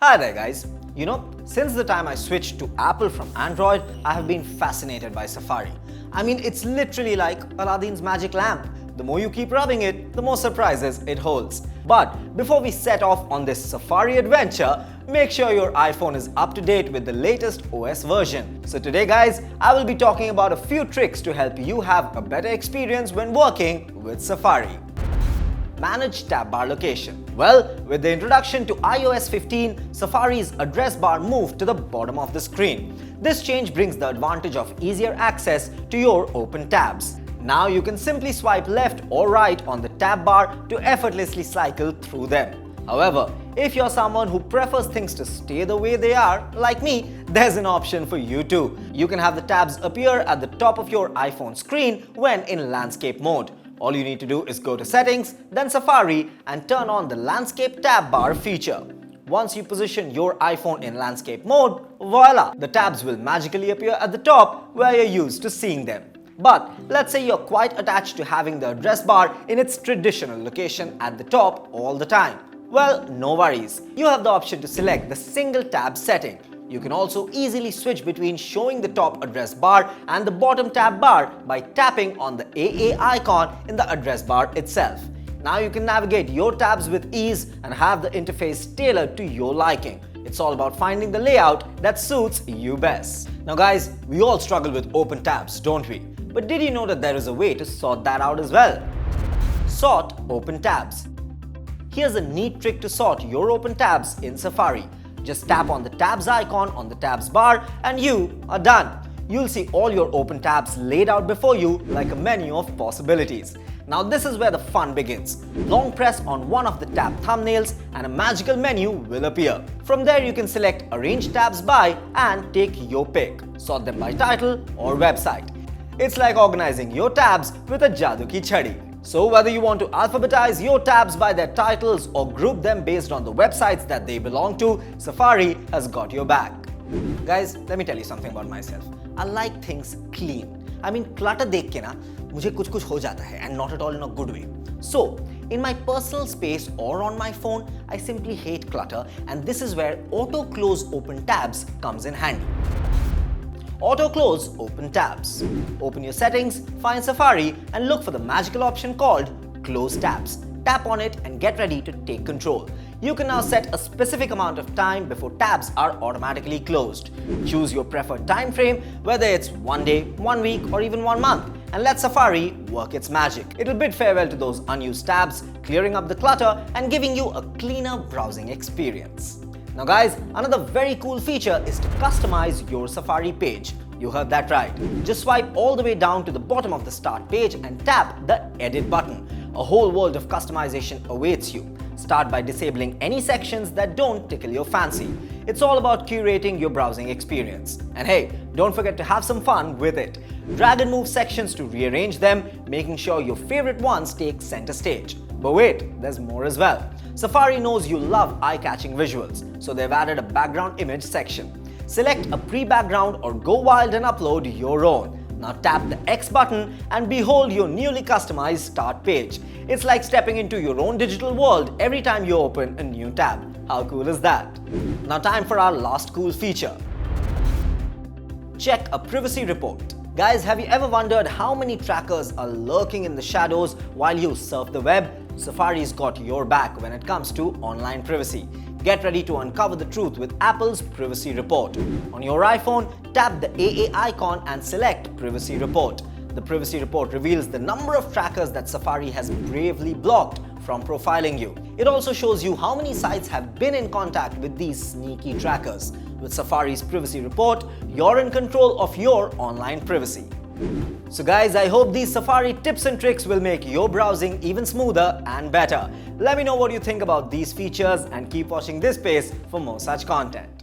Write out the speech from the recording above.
Hi there guys. Since the time I switched to Apple from Android, I have been fascinated by Safari. I mean, it's literally like Aladdin's magic lamp. The more you keep rubbing it, the more surprises it holds. But before we set off on this Safari adventure, make sure your iPhone is up to date with the latest OS version. So today guys, I will be talking about a few tricks to help you have a better experience when working with Safari. Manage tab bar location. Well, with the introduction to iOS 15, Safari's address bar moved to the bottom of the screen. This change brings the advantage of easier access to your open tabs. Now you can simply swipe left or right on the tab bar to effortlessly cycle through them. However, if you're someone who prefers things to stay the way they are, like me, there's an option for you too. You can have the tabs appear at the top of your iPhone screen when in landscape mode. All you need to do is go to Settings, then Safari, and turn on the Landscape tab bar feature. Once you position your iPhone in landscape mode, voila! The tabs will magically appear at the top where you're used to seeing them. But let's say you're quite attached to having the address bar in its traditional location at the top all the time. Well, no worries. You have the option to select the single tab setting. You can also easily switch between showing the top address bar and the bottom tab bar by tapping on the AA icon in the address bar itself. Now you can navigate your tabs with ease and have the interface tailored to your liking. It's all about finding the layout that suits you best. Now guys, we all struggle with open tabs, don't we? But did you know that there is a way to sort that out as well? Sort open tabs. Here's a neat trick to sort your open tabs in Safari. Just tap on the tabs icon on the tabs bar and you are done. You'll see all your open tabs laid out before you like a menu of possibilities. Now this is where the fun begins. Long press on one of the tab thumbnails and a magical menu will appear. From there you can select Arrange tabs by and take your pick. Sort them by title or website. It's like organizing your tabs with a Jadoo ki chhadi. So whether you want to alphabetize your tabs by their titles or group them based on the websites that they belong to, Safari has got your back. Guys, let me tell you something about myself. I like things clean. I mean, clutter देख के ना मुझे कुछ हो जाता है and not at all in a good way. So, in my personal space or on my phone, I simply hate clutter, and this is where auto close open tabs comes in handy. Auto close open tabs. Open your settings, find Safari and look for the magical option called Close Tabs. Tap on it and get ready to take control. You can now set a specific amount of time before tabs are automatically closed. Choose your preferred time frame, whether it's 1 day, 1 week or even 1 month, and let Safari work its magic. It'll bid farewell to those unused tabs, clearing up the clutter and giving you a cleaner browsing experience. Now guys, another very cool feature is to customize your Safari page. You heard that right. Just swipe all the way down to the bottom of the start page and tap the edit button. A whole world of customization awaits you. Start by disabling any sections that don't tickle your fancy. It's all about curating your browsing experience. And hey, don't forget to have some fun with it. Drag and move sections to rearrange them, making sure your favorite ones take center stage. But wait, there's more as well. Safari knows you love eye-catching visuals, so they've added a background image section. Select a pre-background or go wild and upload your own. Now tap the X button and behold your newly customized start page. It's like stepping into your own digital world every time you open a new tab. How cool is that? Now time for our last cool feature. Check a privacy report. Guys, have you ever wondered how many trackers are lurking in the shadows while you surf the web? Safari's got your back when it comes to online privacy. Get ready to uncover the truth with Apple's Privacy Report. On your iPhone, tap the AA icon and select Privacy Report. The Privacy Report reveals the number of trackers that Safari has bravely blocked from profiling you. It also shows you how many sites have been in contact with these sneaky trackers. With Safari's Privacy Report, you're in control of your online privacy. So guys, I hope these Safari tips and tricks will make your browsing even smoother and better. Let me know what you think about these features and keep watching this space for more such content.